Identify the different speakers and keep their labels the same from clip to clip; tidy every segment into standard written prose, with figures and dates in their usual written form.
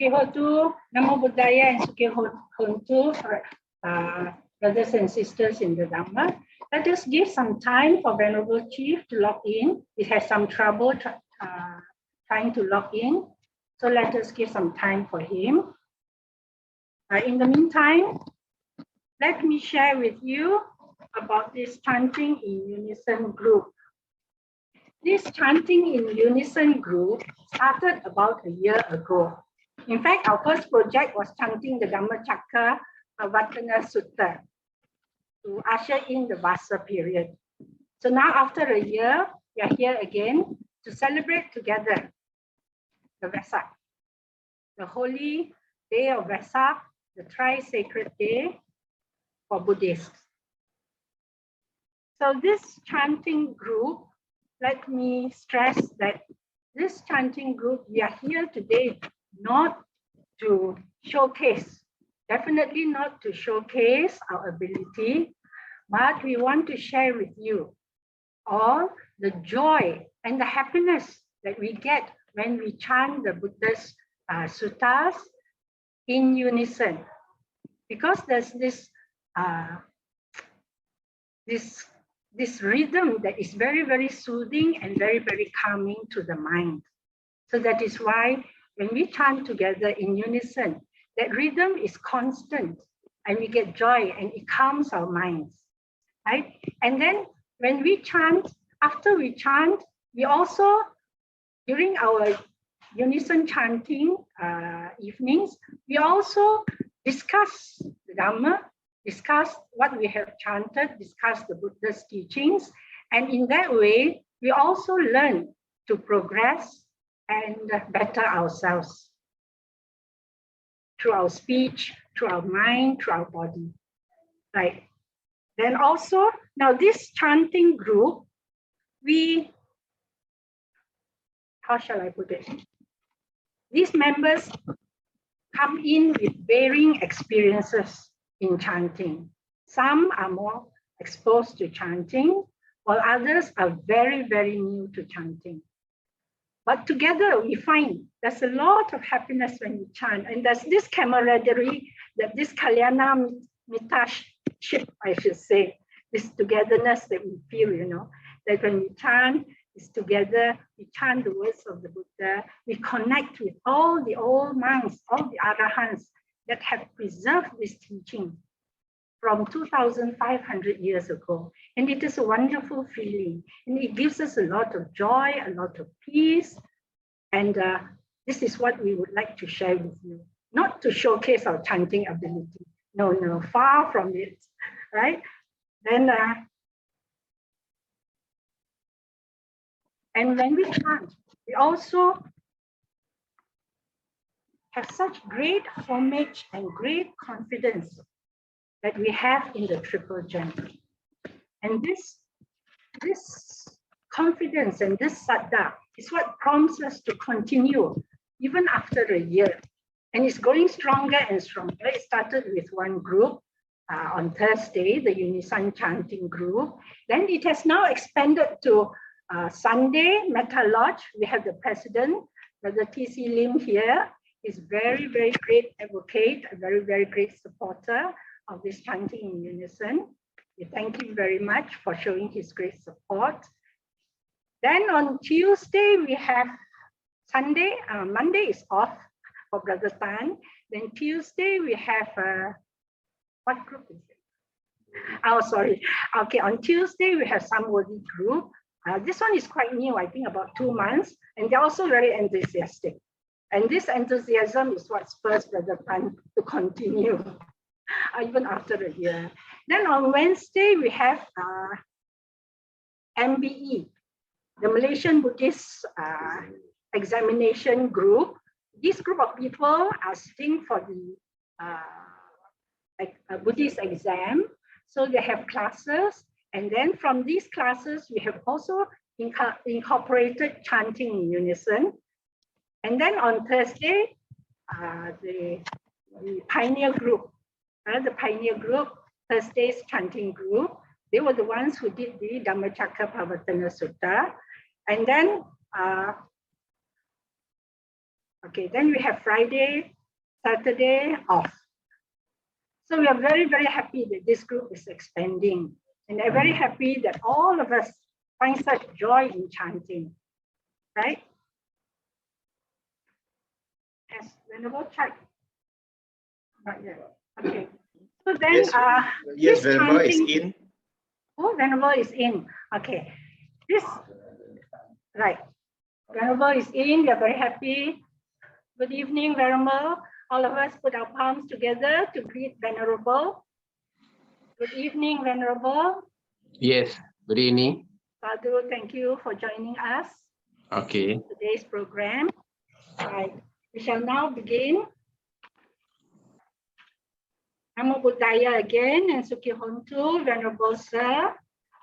Speaker 1: Sukihotu, Namo Buddhaya, and Sukihotu, brothers and sisters in the Dhamma. Let us give some time for Venerable Chief to log in. He has some trouble trying to log in. So let us give some time for him. In the meantime, let me share with you about this chanting in unison group. This chanting in unison group started about a year ago. In fact, our first project was chanting the Dhammacakka Ratana Sutta to usher in the Vasa period. So now after a year, we are here again to celebrate together the Vesak, the holy day of Vesak, the tri-sacred day for Buddhists. So this chanting group, let me stress that this chanting group, we are here today not to showcase, definitely not to showcase our ability, but we want to share with you all the joy and the happiness that we get when we chant the Buddhist suttas in unison. Because there's this rhythm that is very, very soothing and very, very calming to the mind. So that is why when we chant together in unison, that rhythm is constant and we get joy and it calms our minds, right? And then when we chant, after we chant, we also, during our unison chanting evenings, we also discuss the Dhamma, discuss what we have chanted, discuss the Buddha's teachings. And in that way, we also learn to progress and better ourselves through our speech, through our mind, through our body, right? Then also, now this chanting group, how shall I put it? These members come in with varying experiences in chanting. Some are more exposed to chanting, while others are very, very new to chanting. But together we find there's a lot of happiness when we chant, and there's this camaraderie, that this kalyana mittaship, I should say, this togetherness that we feel, you know, that when we chant is together, we chant the words of the Buddha, we connect with all the old monks, all the arahants that have preserved this teaching from 2,500 years ago. And it is a wonderful feeling. And it gives us a lot of joy, a lot of peace. And this is what we would like to share with you. Not to showcase our chanting ability. No, no, far from it, right? Then, and when we chant, we also have such great homage and great confidence that we have in the triple gem. And this confidence and this saddha is what prompts us to continue even after a year. And it's going stronger and stronger. It started with one group on Thursday, the Unison Chanting group. Then it has now expanded to Sunday, Metta Lodge. We have the president, Brother T.C. Lim here. He's very, very great advocate, a very, very great supporter of this chanting in unison. We thank him very much for showing his great support. Then on Tuesday, we have Sunday, Monday is off for Brother Tan. Then Tuesday, we have, what group is it? Oh, sorry. Okay, on Tuesday, we have some Bodhi group. This one is quite new, I think about 2 months, and they're also very enthusiastic. And this enthusiasm is what spurs Brother Tan to continue, even after a year. Then on Wednesday, we have MBE, the Malaysian Buddhist examination group. This group of people are sitting for the Buddhist exam. So they have classes. And then from these classes, we have also incorporated chanting in unison. And then on Thursday, the Pioneer Group, Thursday's chanting group, they were the ones who did the Dhammacakka Pavatana Sutta. And then Okay, then we have Friday, Saturday off. So we are very, very happy that this group is expanding. And I'm very happy that all of us find such joy in chanting, right? Yes, Venerable check. Not yet. Okay. So then,
Speaker 2: yes, Venerable is in.
Speaker 1: Oh, Venerable is in. Okay. Right. Venerable is in. We are very happy. Good evening, Venerable. All of us put our palms together to greet Venerable. Good evening, Venerable.
Speaker 3: Yes, good evening.
Speaker 1: Sadhu, thank you for joining us.
Speaker 3: Okay.
Speaker 1: Today's program. Right. We shall now begin. Namo Buddhaya again and Sukhi Hontu, Venerable Sir,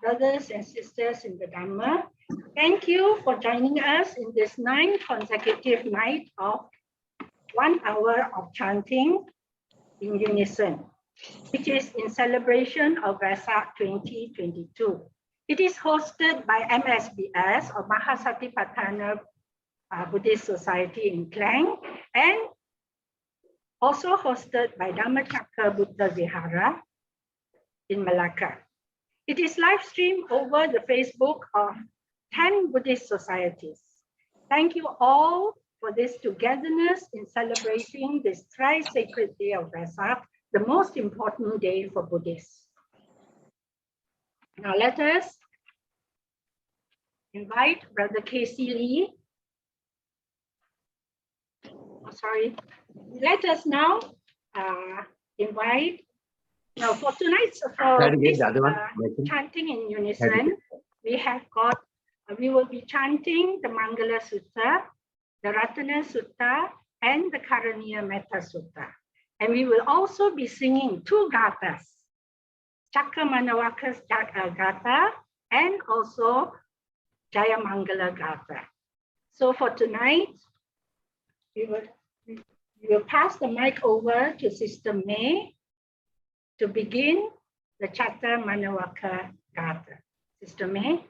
Speaker 1: brothers and sisters in the Dhamma. Thank you for joining us in this 9th consecutive night of 1 hour of chanting in unison, which is in celebration of Vesak 2022. It is hosted by msbs or Maha Satipatthana Buddhist Society in Cheng and also hosted by Dhammacakka Buddha Vihara in Malacca. It is live streamed over the Facebook of 10 Buddhist societies. Thank you all for this togetherness in celebrating this tri-sacred day of Vesak, the most important day for Buddhists. Now let us invite Brother Casey Lee. Oh, sorry. Let us now invite. Now for tonight's chanting in unison, we will be chanting the Mangala Sutta, the Ratana Sutta, and the Karaniya Metta Sutta. And we will also be singing 2 gathas, Chakka Manawaka's Gatha and also Jaya Mangala Gatha. So for tonight, we will pass the mic over to Sister May to begin the Chatta Manawaka Gatha. Sister May.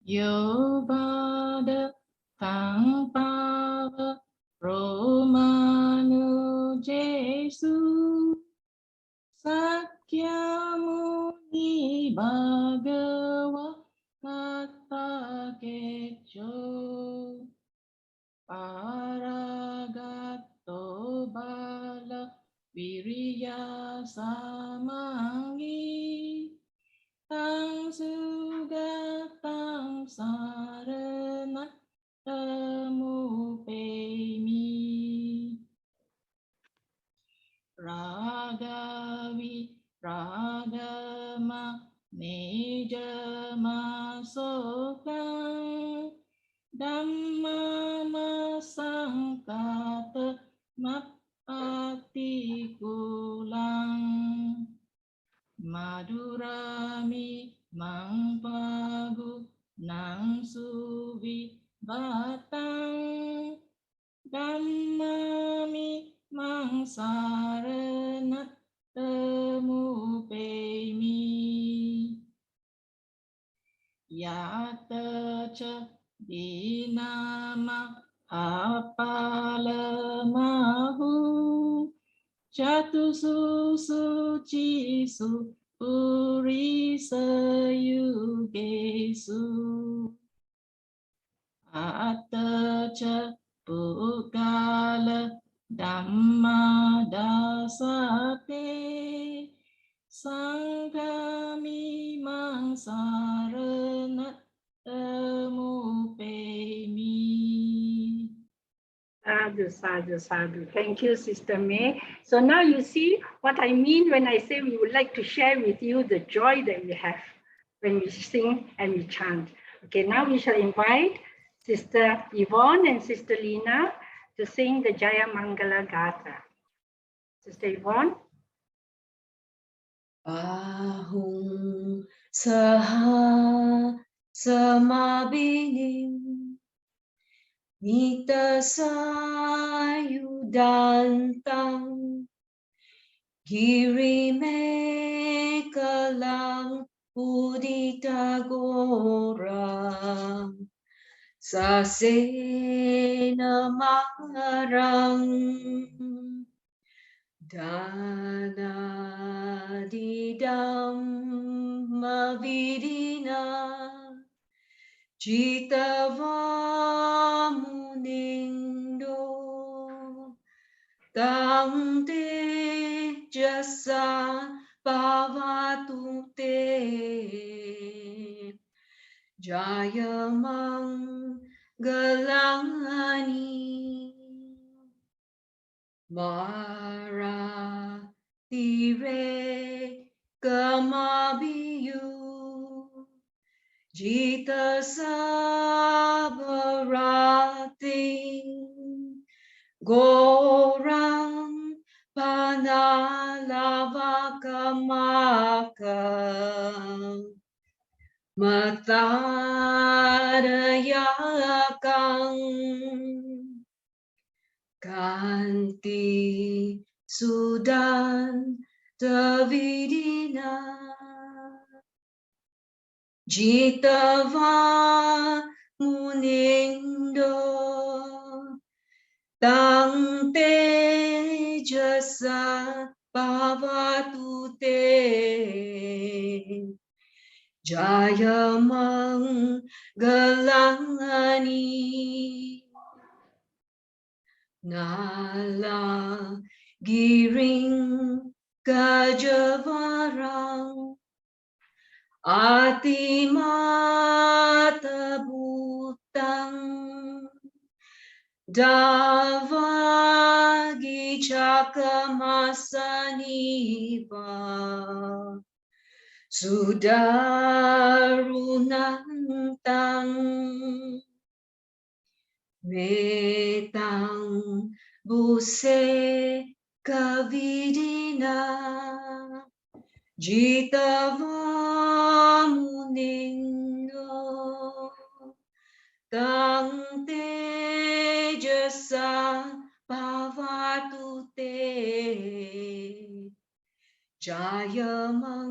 Speaker 4: Yobada Tangpava Romanu Jesu Sakyamuni Bhagava Kata Kecho Paragato Bala Viriya Samangi Tang Suga Tang Sarana Tamu Pemi Ragavi Ragama Nejama Sokang Dhamma Masangkata Mapati Kulang Madurami Mangpagu Nang Suvi Batang Dhammami Mangsarana Temu Pemi Yata Cha Dinama Apalamahu Chatu Suci Su Puri Sayugesu Atacha Pukala Dhamma Dasate Sangha Mangsarana Temu Pemi.
Speaker 1: Sadhu, sadhu, sadhu. Thank you, Sister May. So now you see what I mean when I say we would like to share with you the joy that we have when we sing and we chant. Okay, now we shall invite Sister Yvonne and Sister Lina to sing the Jaya Mangala Gatha. Sister Yvonne.
Speaker 5: Ahung Saha Samabinim Nita Sayudantang Girime Kalang Udita Gorang Sase namarang dana didam mavidina Jitavamunindo Tang te jasa bhavatu te Jaya Mangalani Mara Tire Kamabiyu Jita Sabarating Gorang Panalavakamaka Matarayakang Kanti Sudan Davidina Jitava Munindo Tang te jasa bhavatu te Jaya Mangalani Nala Giring Gajavarang Atimata Bhutang Davagi Chakamasaniva Sudarunantang Metang Buse Kavidina Jitavamunindo Tang tejasa bhavatu te Jaya Mangalani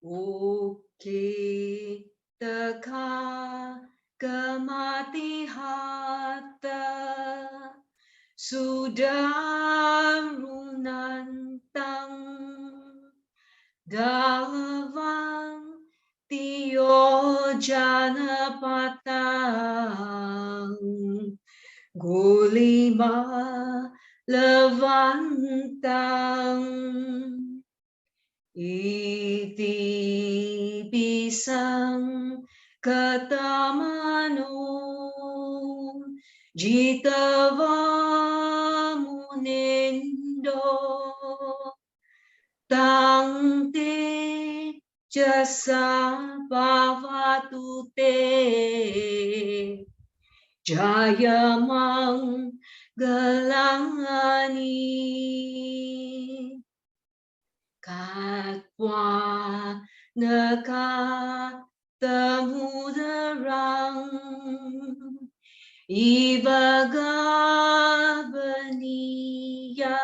Speaker 5: Oke Taka Kamatihata Sudarunantang Davang Tio Janapatang Gulima Levantang Iti Pisang Katamano Jitavamunindo Tang te jasa bhavatu te Jaya Mangalani Katwa Naka Tamudarang Ivagavaniya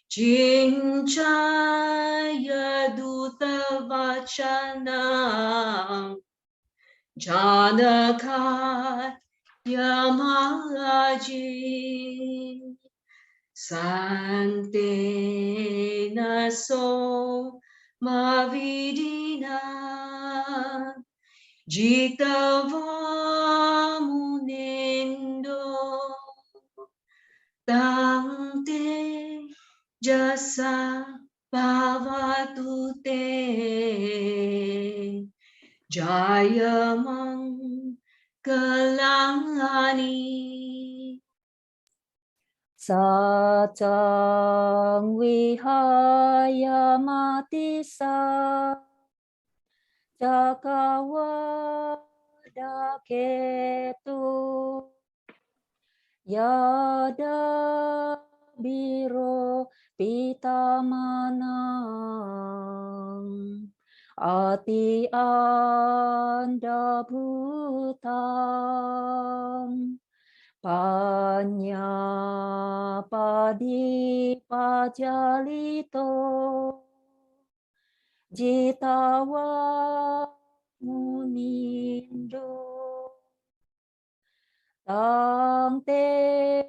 Speaker 5: Chinchaya Duta Vachana Janaka Yamaji Sante Naso Mavidina Jitavamunindo Tang jasa bhavatu te Jaya Mangalani
Speaker 6: Satang Vihaya Matisa Jakawada Ketu Yada Biro Pitamanang Ati Anda Bhutang Panya Padi Pajalito Jitawa Munindo Tang te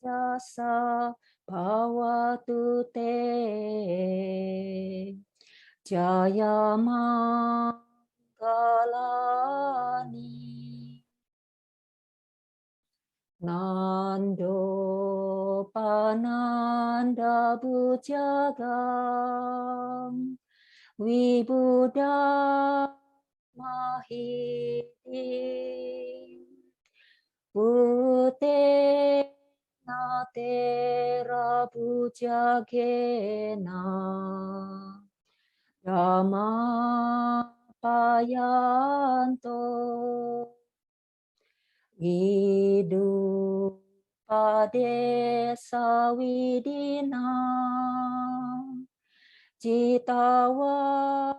Speaker 6: jasa bhavatu te Jaya Mangalani Nando Pananda Bujagam Vibuddha Mahiti Pute Natera Bujagena Dhamma Payanto Idu Padesa Widina Citawa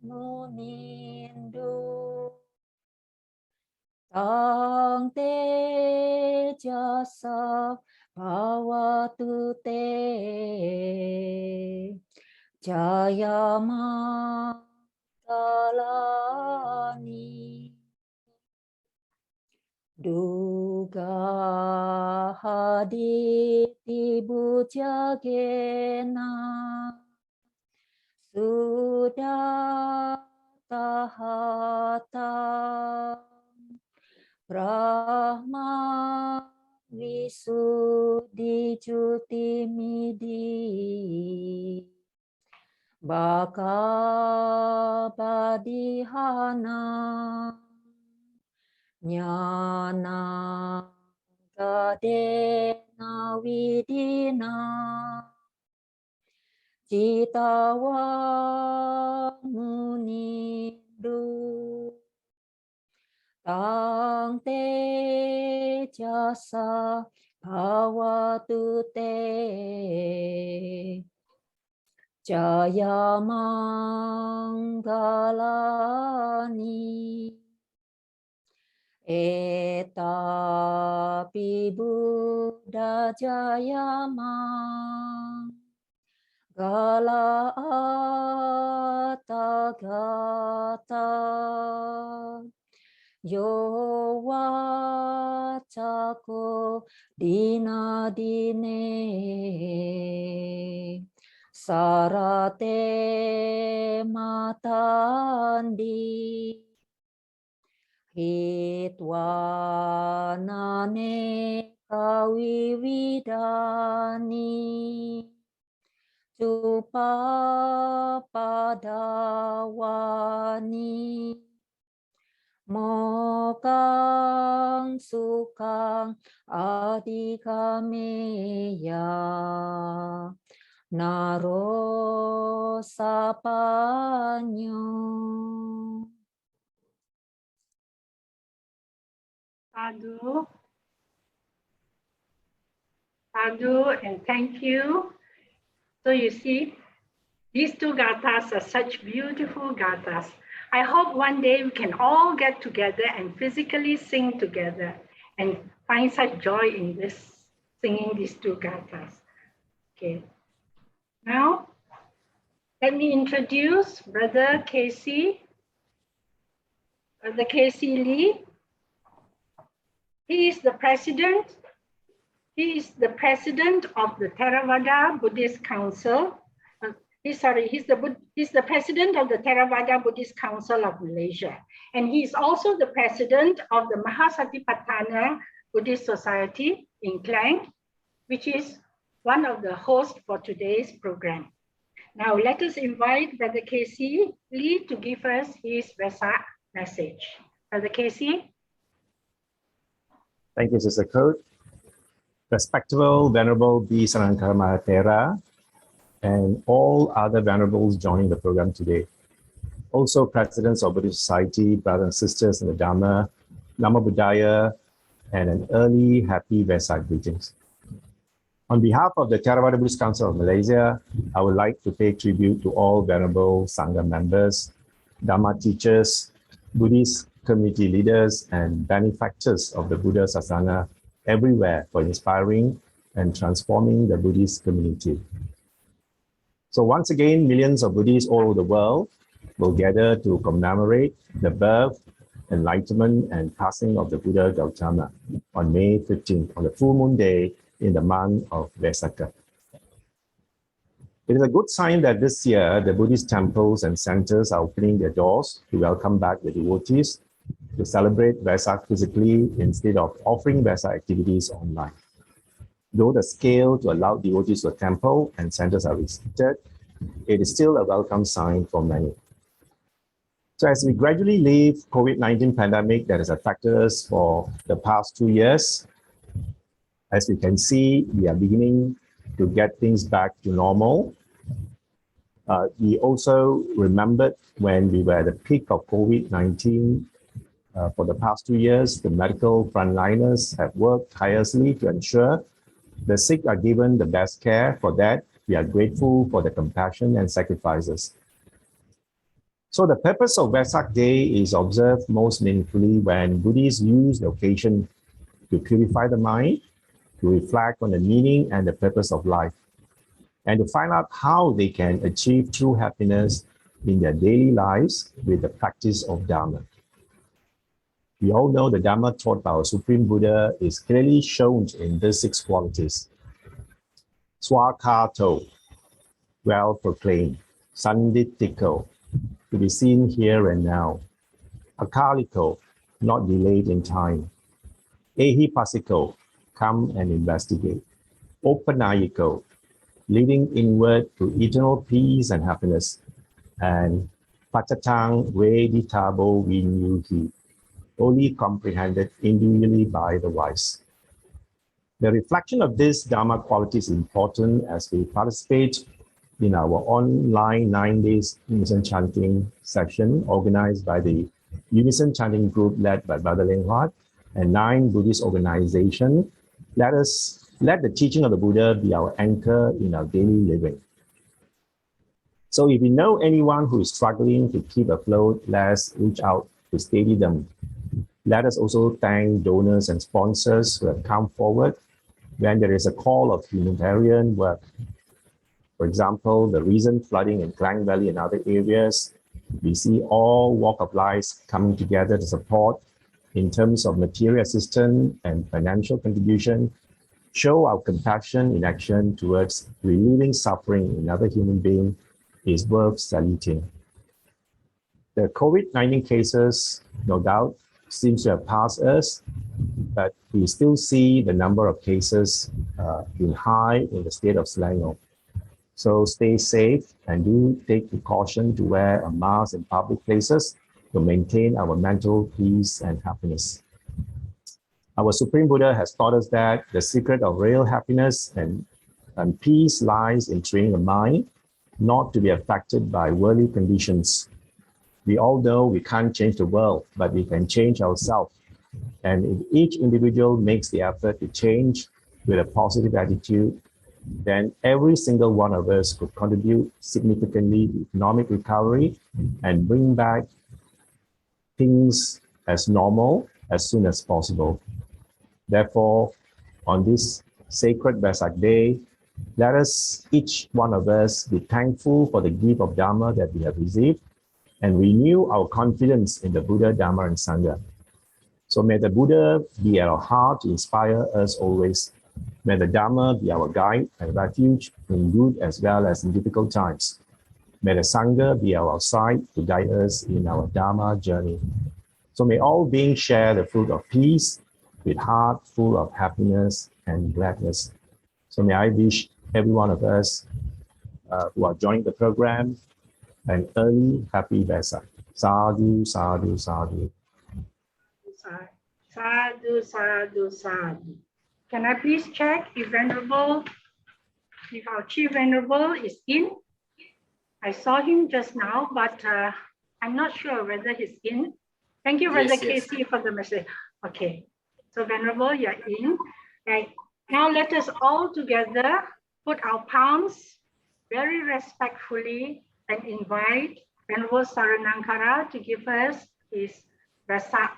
Speaker 6: Munindu Tang te jasa bhavatu te Jaya Mangalani Duga haditi bujagena Sudah tahata Brahma Visuddhi Juti Midi Baka Padihana Jnana Gadena Vidina Citawa Munindu Tang te jasa bhavatu te Jaya Mangalani Eta pi Buddha Jaya Mangala Gatha Yo wacako dina dine sarate matandi hitwanane kawiwidani Supa padawani Mokang sukang adikameya Naro sapanyo
Speaker 1: Sadhu, Sadhu, and thank you. So you see, these two gathas are such beautiful gathas. I hope one day we can all get together and physically sing together and find such joy in this, singing these two gathas. Okay. Now, let me introduce Brother Casey. Brother Casey Lee. He is the president of the Theravada Buddhist Council. He's the president of the Theravada Buddhist Council of Malaysia. And he's also the president of the Maha Satipatthana Buddhist Society in Cheng, which is one of the hosts for today's program. Now let us invite Brother Casey Lee to give us his Vesak message. Brother Casey.
Speaker 2: Thank you, Sister Coach. Respectable Venerable B. Saranakara Mahatera and all other Venerables joining the program today. Also presidents of Buddhist Society, brothers and sisters in the Dhamma, Nama Buddhaya, and an early happy Vesak greetings. On behalf of the Theravada Buddhist Council of Malaysia, I would like to pay tribute to all Venerable Sangha members, Dhamma teachers, Buddhist community leaders, and benefactors of the Buddha Sasana everywhere for inspiring and transforming the Buddhist community. So once again, millions of Buddhists all over the world will gather to commemorate the birth, enlightenment, and passing of the Buddha Gautama on May 15th, on the full moon day in the month of Vesak. It is a good sign that this year the Buddhist temples and centers are opening their doors to welcome back the devotees to celebrate Vesak physically instead of offering Vesak activities online. Though the scale to allow devotees to a temple and centers are restricted, it is still a welcome sign for many. So as we gradually leave COVID-19 pandemic that has affected us for the past 2 years, as we can see, we are beginning to get things back to normal. We also remembered when we were at the peak of COVID-19 for the past 2 years, the medical frontliners have worked tirelessly to ensure the sick are given the best care. For that, we are grateful for the compassion and sacrifices. So the purpose of Vesak Day is observed most meaningfully when Buddhists use the occasion to purify the mind, to reflect on the meaning and the purpose of life, and to find out how they can achieve true happiness in their daily lives with the practice of Dhamma. We all know the Dhamma taught by our Supreme Buddha is clearly shown in these 6 qualities. Swakato, well proclaimed. Sanditiko, to be seen here and now. Akaliko, not delayed in time. Ehipasiko, come and investigate. Opanayiko, leading inward to eternal peace and happiness. And Pachatang Veditabo Vinyuhi, only comprehended individually by the wise. The reflection of this Dhamma quality is important as we participate in our online 9 days Unison Chanting session organized by the Unison Chanting group led by Brother Leng Huat and 9 Buddhist organizations. Let the teaching of the Buddha be our anchor in our daily living. So if you know anyone who is struggling to keep afloat, let's reach out to steady them. Let us also thank donors and sponsors who have come forward when there is a call of humanitarian work. For example, the recent flooding in Klang Valley and other areas, we see all walk of life coming together to support in terms of material assistance and financial contribution, show our compassion in action towards relieving suffering in another human being is worth saluting. The COVID-19 cases, no doubt, seems to have passed us, but we still see the number of cases being high in the state of Selangor. So stay safe and do take precaution to wear a mask in public places to maintain our mental peace and happiness. Our Supreme Buddha has taught us that the secret of real happiness and peace lies in training the mind not to be affected by worldly conditions. We all know we can't change the world, but we can change ourselves. And if each individual makes the effort to change with a positive attitude, then every single one of us could contribute significantly to economic recovery and bring back things as normal as soon as possible. Therefore, on this sacred Vesak Day, let us, each one of us, be thankful for the gift of Dhamma that we have received and renew our confidence in the Buddha, Dhamma, and Sangha. So may the Buddha be at our heart to inspire us always. May the Dhamma be our guide and refuge in good as well as in difficult times. May the Sangha be our side to guide us in our Dhamma journey. So may all beings share the fruit of peace with heart full of happiness and gladness. So may I wish every one of us who are joining the program an early happy Vesak. Sadhu, sadhu, sadhu.
Speaker 1: Sadhu, sadhu, sadhu. Can I please check if Venerable, if our Chief Venerable is in? I saw him just now, but I'm not sure whether he's in. Thank you, Brother Casey, for the message. Okay, so Venerable, you're in. Right. Now let us all together put our palms very respectfully and invite Venerable Saranakara to give us his Vesak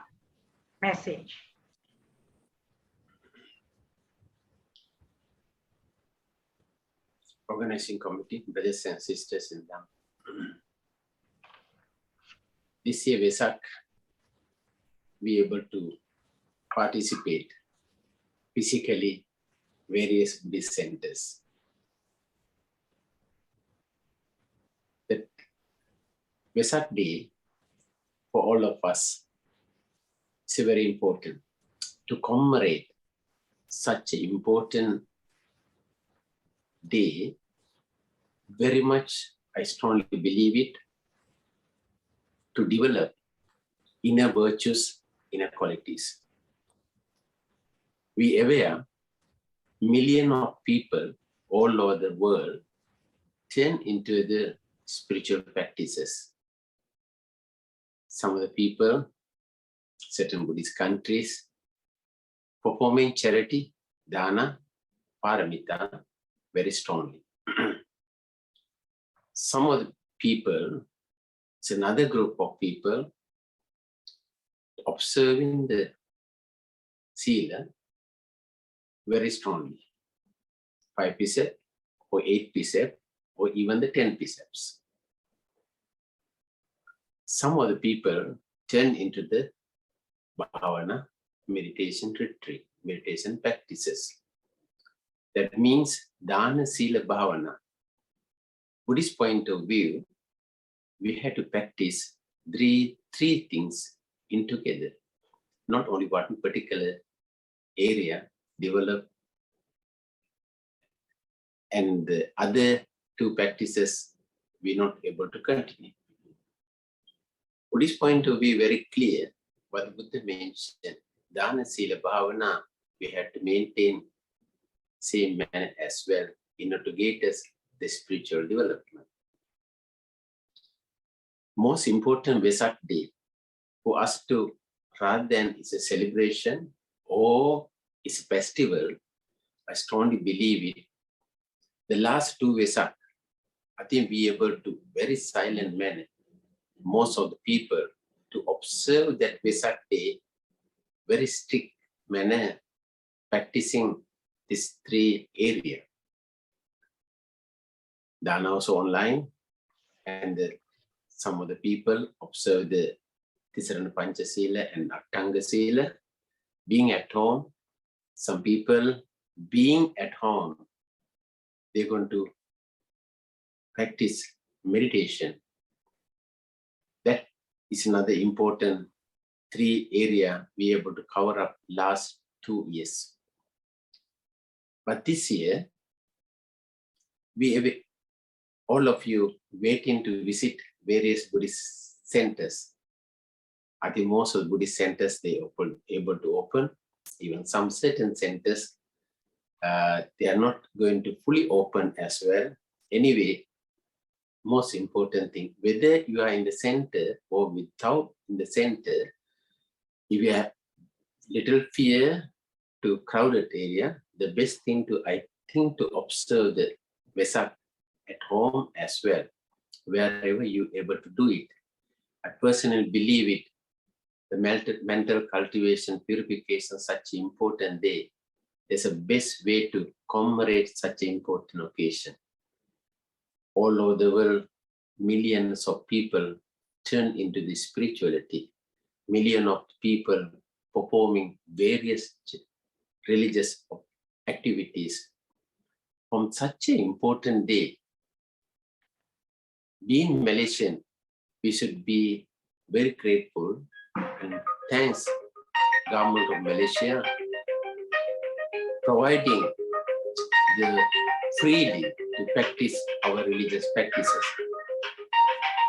Speaker 1: message.
Speaker 3: Organizing committee, brothers and sisters in Dhamma. this year Vesak, we able to participate physically various Buddhist centers. The Vesak Day for all of us is very important to commemorate such an important day. Very much, I strongly believe it, to develop inner virtues, inner qualities. We aware millions of people all over the world turn into the spiritual practices. Some of the people, certain Buddhist countries, performing charity, dana, paramita, very strongly. Some of the people, it's another group of people observing the sila very strongly. 5 precepts or 8 precepts or even the 10 precepts. Some of the people turn into the bhavana, meditation retreat, meditation practices. That means dana, sila, bhavana. Buddhist point of view, we had to practice three things in together. Not only one particular area develop and the other 2 practices we're not able to continue. Buddhist point of view very clear what the Buddha mentioned. Dana, sila, bhavana, we had to maintain same manner as well in order to get us the spiritual development. Most important Vesak Day for us to, rather than it's a celebration or it's a festival, I strongly believe it. The last 2 Vesak, I think we are able to very silent manner, most of the people to observe that Vesak Day, very strict manner, practicing these 3 areas. Dana also online, and some of the people observe the Tisarana Panchasila and Attanga Sila. Being at home, some people being at home, they're going to practice meditation. That is another important 3 area we are able to cover up last 2 years. But this year, all of you waiting to visit various Buddhist centers. I think most of the Buddhist centers they able to open. Even some certain centers, they are not going to fully open as well. Anyway, most important thing, whether you are in the center or without in the center, if you have little fear to crowded area, the best thing to, I think, to observe the Vesak at home as well, wherever you able to do it. I personally believe it, the mental cultivation, purification, such an important day. There's a best way to commemorate such an important occasion. All over the world, millions of people turn into the spirituality. Millions of people performing various religious activities. From such an important day, being Malaysian, we should be very grateful and thanks government of Malaysia providing the freely to practice our religious practices.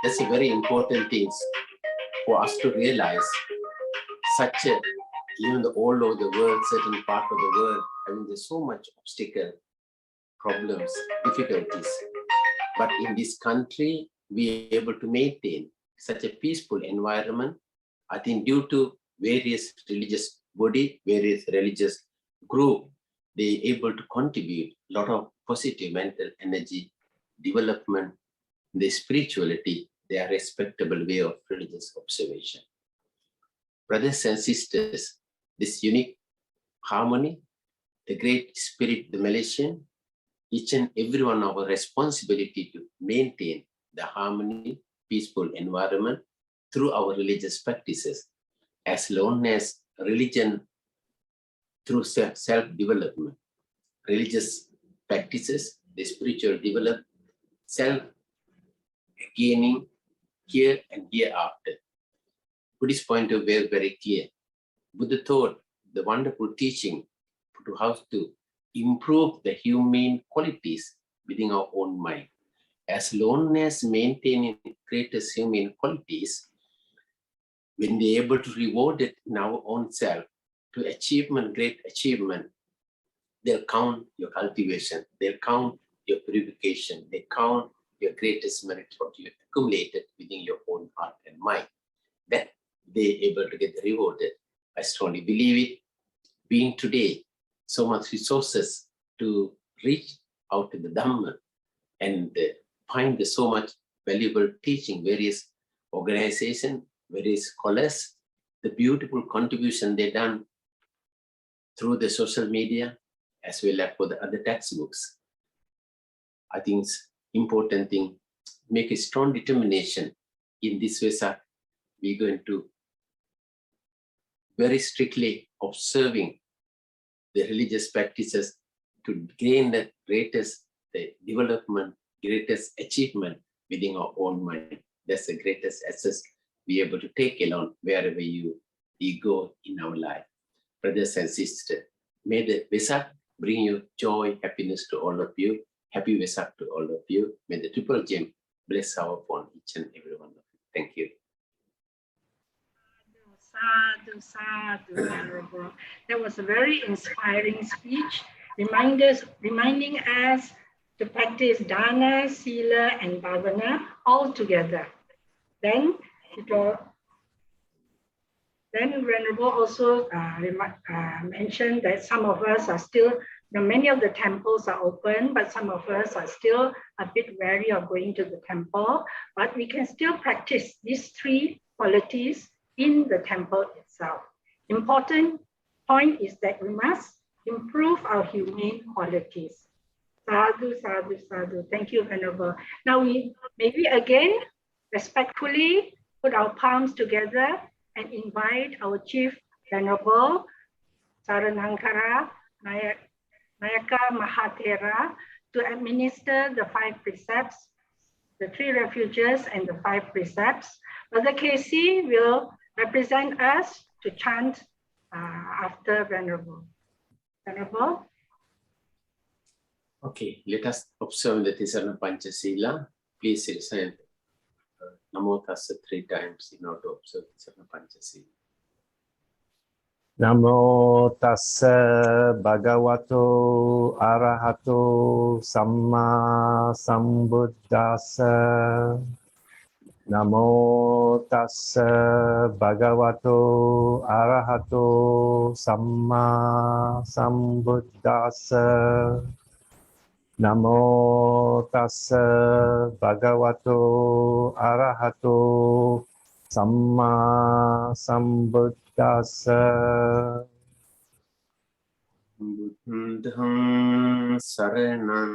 Speaker 3: That's a very important thing for us to realize. Such a, even all over the world, certain part of the world, there's so much obstacle, problems, difficulties. But in this country, we are able to maintain such a peaceful environment. I think due to various religious body, various religious group, they are able to contribute a lot of positive mental energy, development, the spirituality, their respectable way of religious observation. Brothers and sisters, this unique harmony, the great spirit, the Malaysian, each and every one our responsibility to maintain the harmony, peaceful environment through our religious practices, as long as religion through self-development, religious practices, the spiritual development, self-gaining here and hereafter. Buddhist point of view is very clear. Buddha taught the wonderful teaching to how to improve the humane qualities within our own mind. As long as maintaining greatest humane qualities, when they're able to reward it in our own self to achievement, great achievement, they'll count your cultivation, they'll count your purification, they count your greatest merit what you accumulated within your own heart and mind. That they're able to get rewarded. I strongly believe it. Being today so much resources to reach out to the Dhamma and find so much valuable teaching, various organizations, various scholars, the beautiful contribution they done through the social media, as well as for the other textbooks. I think it's important thing, make a strong determination in this WESAK. We're going to very strictly observing the religious practices to gain the greatest development, greatest achievement within our own mind. That's the greatest access we are able to take along wherever you go in our life. Brothers and sisters, may the WESAK bring you joy, happiness to all of you. Happy WESAK to all of you. May the Triple Gem bless upon each and every one of you. Thank you.
Speaker 1: Sadhu, sadhu, Venerable. That was a very inspiring speech, reminding us to practice Dana, Sila, and Bhavana all together. Then Venerable also mentioned that some of us are still, many of the temples are open, but some of us are still a bit wary of going to the temple. But we can still practice these three qualities in the temple itself. Important point is that we must improve our humane qualities. Sadhu, sadhu, sadhu. Thank you, Venerable. Now we maybe again respectfully put our palms together and invite our Chief Venerable Saranakara Nayaka Mahathera to administer the 5 precepts, the 3 refuges and the 5 precepts. Brother Casey will represent us to chant after Venerable. Venerable?
Speaker 3: Okay, let us observe the Tisarana Panchasila. Please recite Namo Tassa 3 times in order to observe Tisarana Panchasila.
Speaker 2: Namo tassa bhagavato arahato samma sambuddhassa. Namo tassa bhagavato arahato samma sambuddhassa. Namo tassa bhagavato arahato samma sambuddhassa.
Speaker 3: Buddham saranam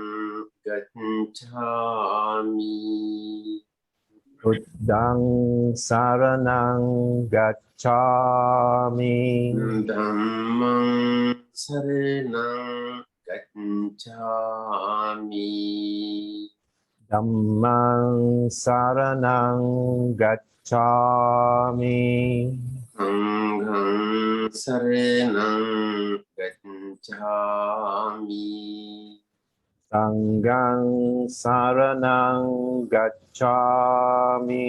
Speaker 3: gacchami.
Speaker 2: Buddhang saranang gacchami.
Speaker 3: Dhammam saranam gacchami.
Speaker 2: Dhammang saranang gacchami.
Speaker 3: Sangham saranam gacchami.
Speaker 2: Sanghang saranang gacchami.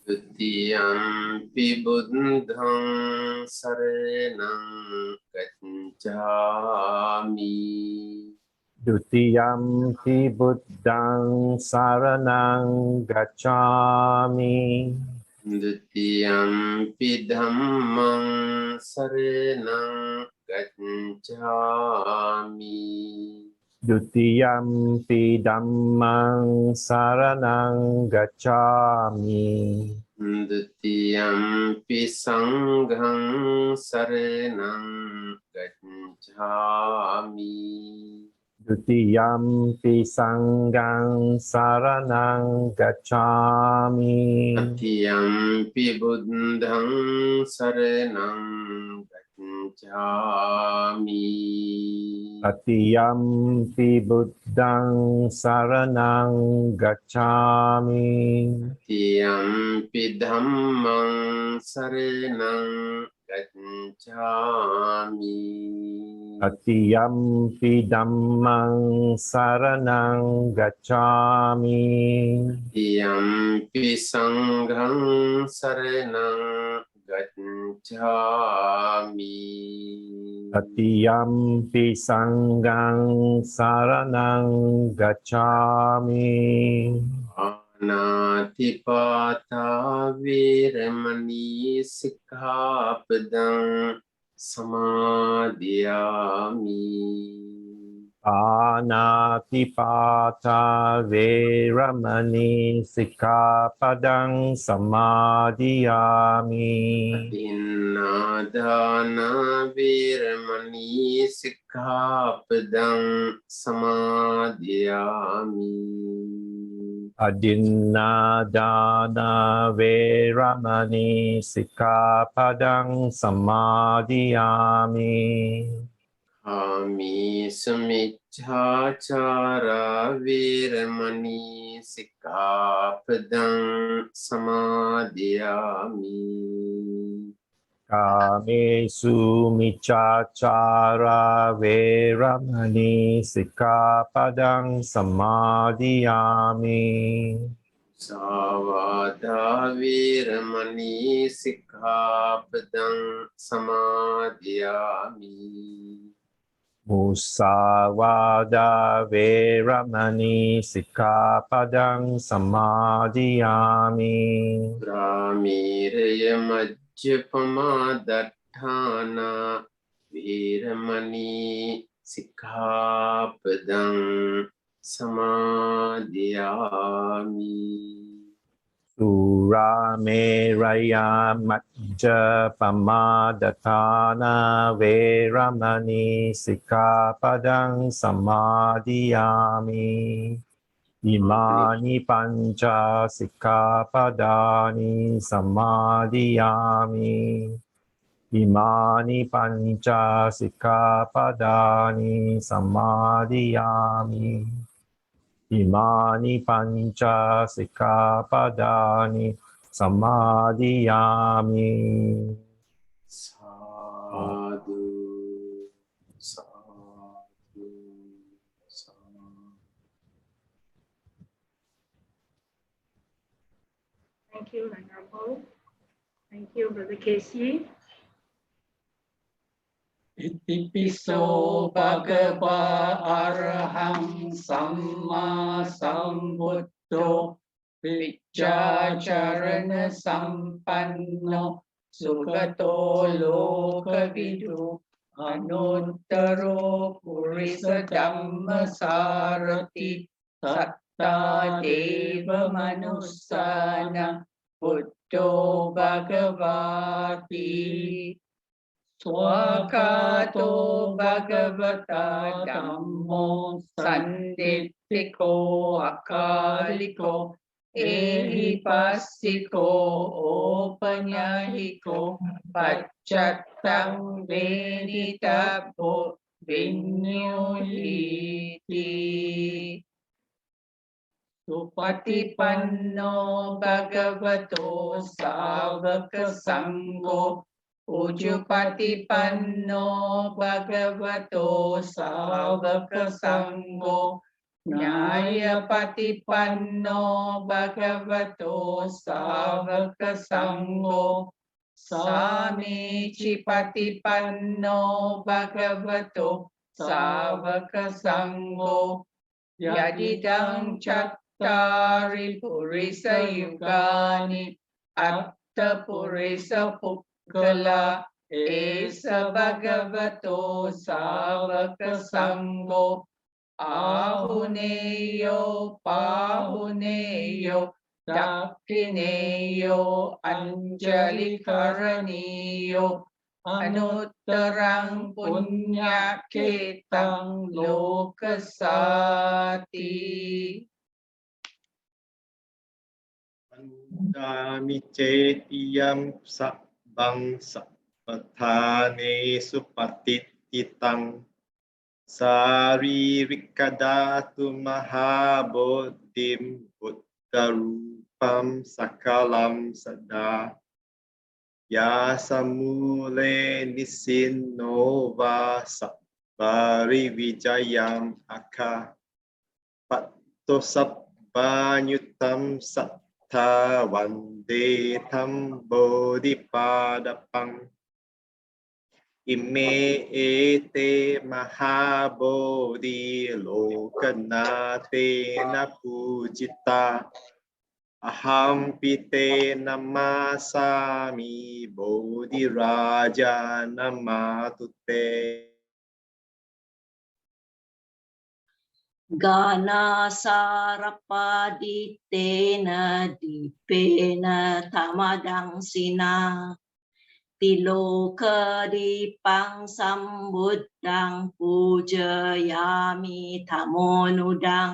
Speaker 3: Dutiyampi buddham saranam gacchami.
Speaker 2: Dutiyampi buddhang saranang gacchami.
Speaker 3: Dutiyampi dhammam saranam gacchami.
Speaker 2: Dutiyampi dhammang saranang gacchami.
Speaker 3: Dutiyampi sangham saranam gacchami.
Speaker 2: Dutiyampi sanghang saranang gacchami.
Speaker 3: Tatiyampi buddhang saranang gacchami.
Speaker 2: Tatiyampi buddhang saranang gacchami.
Speaker 3: Tatiyampi dhammang saranang gacchami.
Speaker 2: Tatiyampi dhammang saranang gacchami.
Speaker 3: Tatiyampi sanghang saranang gacchami.
Speaker 2: Tatiyampi sanghang saranang gacchami.
Speaker 3: Anatipata viramani sikkhapadang samadhiyami.
Speaker 2: Anatipata veramani sikkhapadang samadhiyami.
Speaker 3: Adinadana viramani sikkhapadang samadhiyami.
Speaker 2: Adinadana veramani sikkhapadang samadhiyami.
Speaker 3: Kami samicchācara viramani sikkhapadang samadhiyami.
Speaker 2: Kamesu miccācara veramani sikkhapadang samadhiyami.
Speaker 3: Savada viramani sikkhapadang samadhiyami.
Speaker 2: Musavada veramani sikkhapadang samadhiyami.
Speaker 3: Gramiraya majjapama datthana viramani sikkhapadang samadhiyami.
Speaker 2: Surameraya majjapamadatthana veramani sikkhapadang samadhiyami. Imani panca sikkhapadani samadhiyami. Imani panca sikkhapadani samadhiyami. Imani panca sikkhapadani samadhiyami.
Speaker 3: Sadhu, sadhu, sadhu.
Speaker 1: Thank you, Venerable. Thank you, Brother Casey.
Speaker 7: Itipiso bhagava araham samma sambuddho vichacharana sampanno sugato lokavidu anuttaro purisa dhamma sarati satta deva manussana buddho bhagavati. Swakato bhagavata dhammo sanditthiko akaliko ehipassiko opanyahiko paccattam venitabbo vinyuhiti. Supatipanno bhagavato savaka sangho Ujupatipanno bhagavato savaka sangho Nyayapatipanno bhagavato savaka sangho Samicipatipanno bhagavato savaka sangho Yadidang chattari purisa yugani atta purisa Gala esa bhagavato savaka sangho ahuneyo pahuneyo dakineyo anjali karaniyo อนุตตรังปุญญเขตังโลกสาติ
Speaker 8: อันดามิเจติยัมสัพบังสัพปทาเนสุปฏิติตังสารีริกดาตุมหาโบธิมบุตตรูปัมสักกลัมสดายาสมุเลนิสินโนวาสัพปาริวิจายัมอาคาปัตโตสัพปายุตตัมสัทธาวันเดธัมโบธิปาดปังอิเมเอเตมหาโบธิโลกนาเตนะปูจิตาอหัมปิเตนะมาสามิโบธิราจานะมาตุเต
Speaker 5: กานาสารปาดิเตนะดิเปนะธรรมดังสินาติโลกดิปังสัมบุตตังปูจยามิธรรมโมนุดัง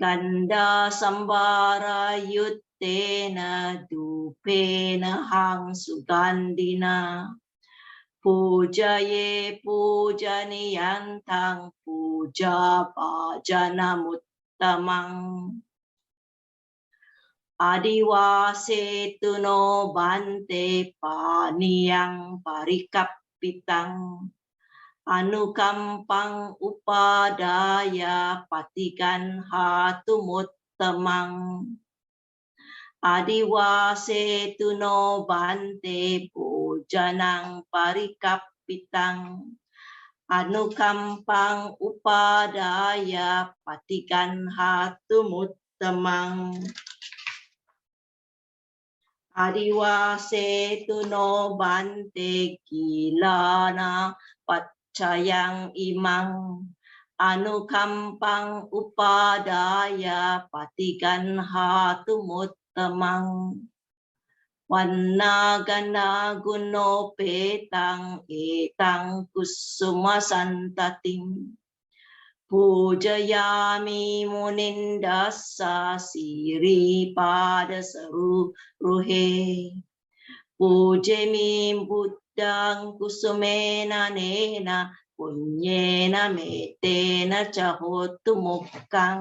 Speaker 5: กันดาสัมบารายุตเตนะดูเพนะหังสุกันดินาปูจาเยปูจานิยันทังปูจาปาจานามุตตมังอดิวาเสตุโนบันเตปานิยังปาริกัปปิตังอนุกัมปังอุปาดายาปฏิกันหาตุมุตตมังอดิวาเสตุโนบันเตปูจานังปาริกัปปิตังอนุกัมปังอุปาดายาปฏิกันหาตุมุตตมังอดิวาเสตุโนบันเตกิลานาปัจจยังอิมังอนุคัมปังอุปาดายาปฏิกันหาตุมุตตมังวันนากนากุโนเปตังเอตังกุสุมสันตติงปูจยามิมุนินดัสสะสิริปาดสรุรุเฮปูเจมิบุตตังกุสุเมนะเนนะปุญเยนะเมเตนะจะโหตุมุกขัง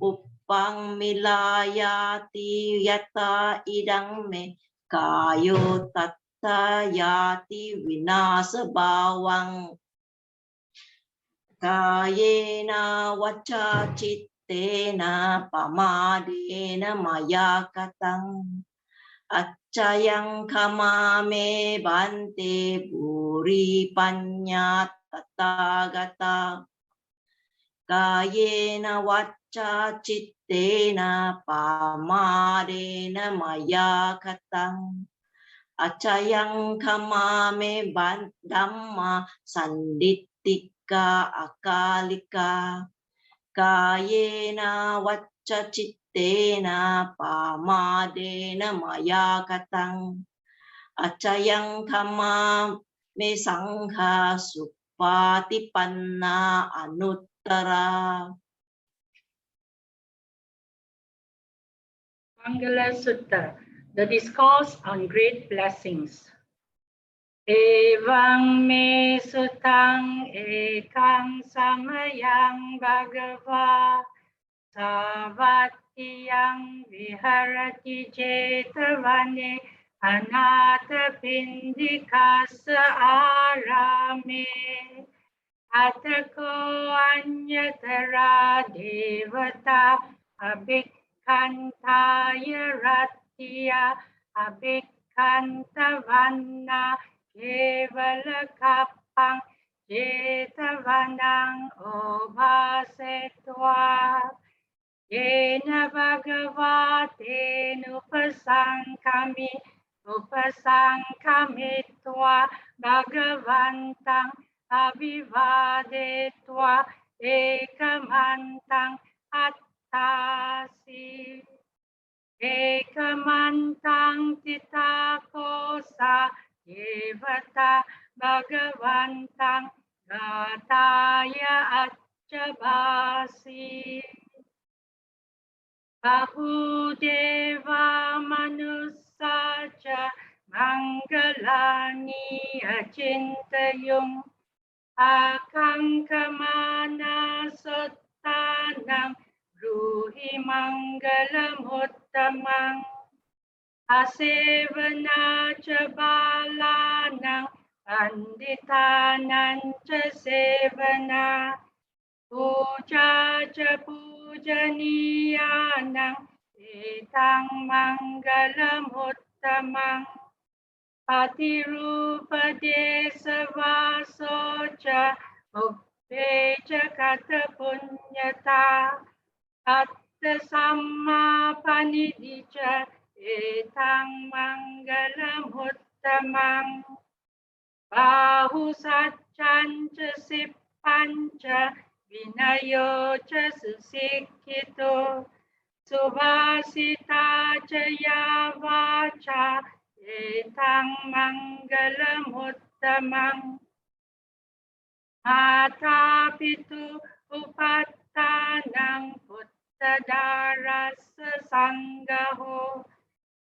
Speaker 5: อุปปังมิลายาติยตาอิดังเมกายโยตัตตายาติวินาสบาวังกายนะวัจจาจิตเตนะปมาเดนะมายากตังอัจจยังขมาเมบันเตปุริปัญญาตตากตากายนะวัจจาจิตเตนะปมาเดนะมายากตังอัจจยังขมาเมบันดัมมาสันดิติกาอากาลิกากายนะวัจจจิตเตนะปามาเดนะมายากตังอัจจยังธรรมาเมสังฆาสุปาติปันนาอนุตตรา
Speaker 1: Mangala Sutta, the discourse on great blessings. Evang me sutang ekang samayang bhagava savatiyang viharati jetavane anata pindikasa arame atako anyatara devata abhikkantaya rattiya abhikkantavanna kevala kappang jetavanang obhasetva yena bhagavate upasankamitva bhagavantang avivadetva ekamantang attasi ekamantang titakosa Devata Bhagavantang Gataya Achabasi Bahudeva Manusaja Mangalani Achintayung Akankamana Sottanam Ruhi Mangalam Uttamang Asevana cha balanang Panditanang cha sevana Puja cha pujaniyanang Etang mangalam uttamang Patirupade savasocha Uppecha kata punyata Atta samma panidija Etang mangalam uttamang Bahu satchancha sippancha Vinayo cha susikkito Subhasita cha yavacha Etang mangalam uttamang Mata pitu upattanang Puttadarasa sanggaho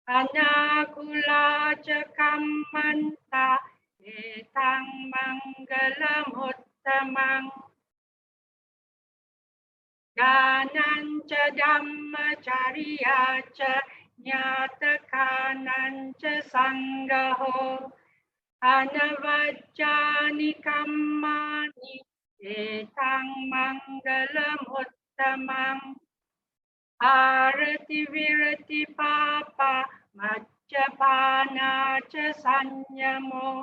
Speaker 1: Anakula cakamanta Etang mangalam uttamang Danan ca dhammacariya ca Nyatakanan ca sanggaho Anavajjani kammani Etang mangalam uttamang Arati virati papa Majjapana ca sanyamo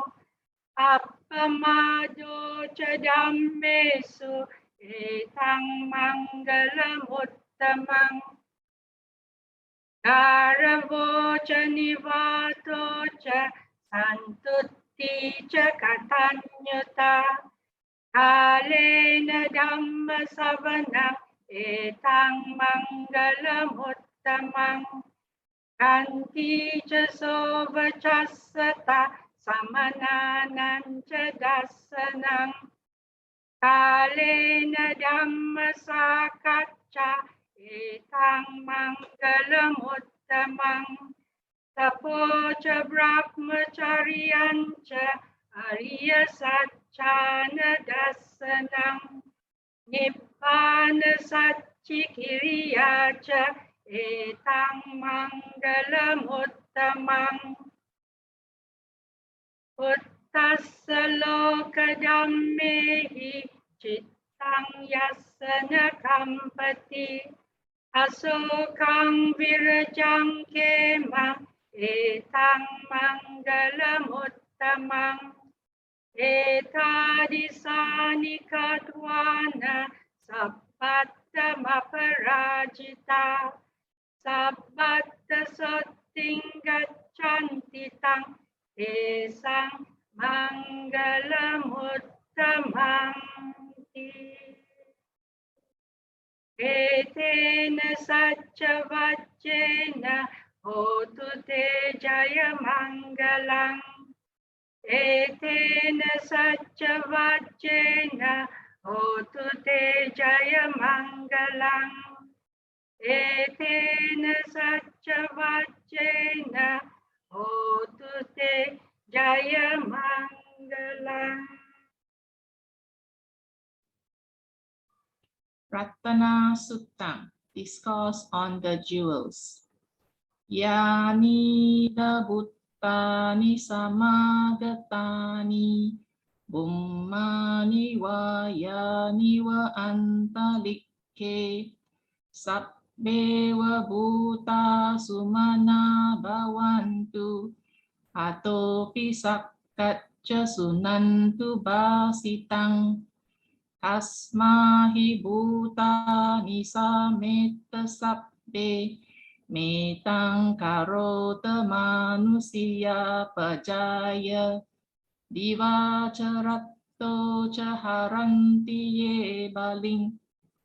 Speaker 1: Appamado ca dhammesu Etang mangalam uttamang Garavo ca nivato ca Santutti ca katanyuta Kalena dhamma savanang Etang mangalam uttamang Kanti ca sovachasata Samananan ca dasanang Kalena dhamma sakacca Etang mangalam uttamang Tapo ca brahmacharyan ca Arya satchana dasanang Nibbana satchikiriya ca Etang mangalam uttamang Uttassa loka dhammehi Cittang yasana kampati Asokang virajang kema Etang mangalam uttamang Etadisani kadwana Sabbatta maparajita Sabbatta sotting gaccanti tang Esang mangalam uttamang Etena satcha vajjena hotu te jaya mangalang Etena satcha vajjena hotu te jaya mangalang Etena satcha vajjena hotu te jaya mangalang.
Speaker 4: Ratana Sutta, Discourse on the Jewels. Yani da buttani samagatani bummani wa yani wa antalikke sabbeva bhuta sumana bhavantu atopi sakkacca sunantu basitang Asmahi bhutani sametta sabbe metang karota manusia pajaya divacaratto caharanti ye baling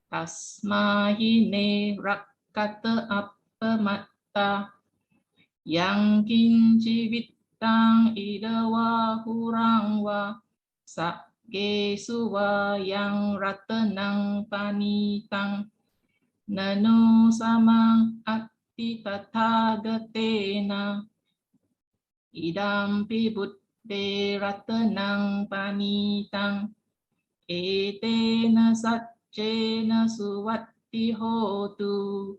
Speaker 4: tasmahi ne rakkata appamatta yang kinci tang idawa hurang wa Ge suwa yang ratanang panitang nanu samang atti tathagatena idampi buddhe ratanang panitang etena saccena suwatti hotu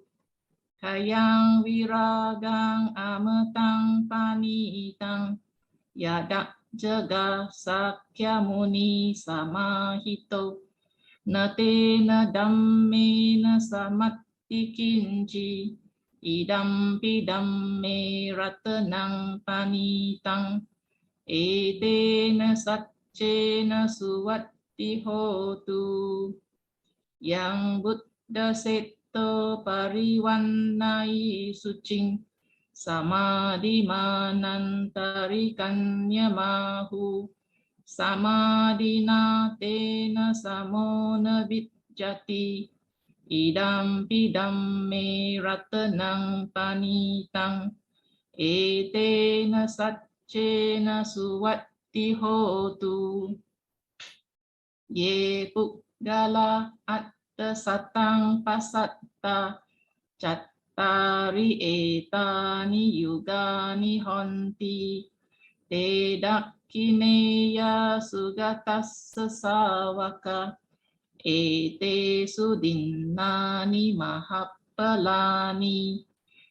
Speaker 4: kayang viragang amatang panitang yada jaga sakya muni samahito natena dhammena samatti kinci idampi dhamme ratanang panitang etena saccena suwatti hotu yang buddha setto pariwannai sucing samadhi manantarikanya mahu samadhina tena samona vijjati idampi dhamme ratanang panitang etena saccena suwatti hotu ye puggala atta satang pasatta Cattari etani yugani honti te dakkineya sugatas sawaka ete sudinnani mahappalani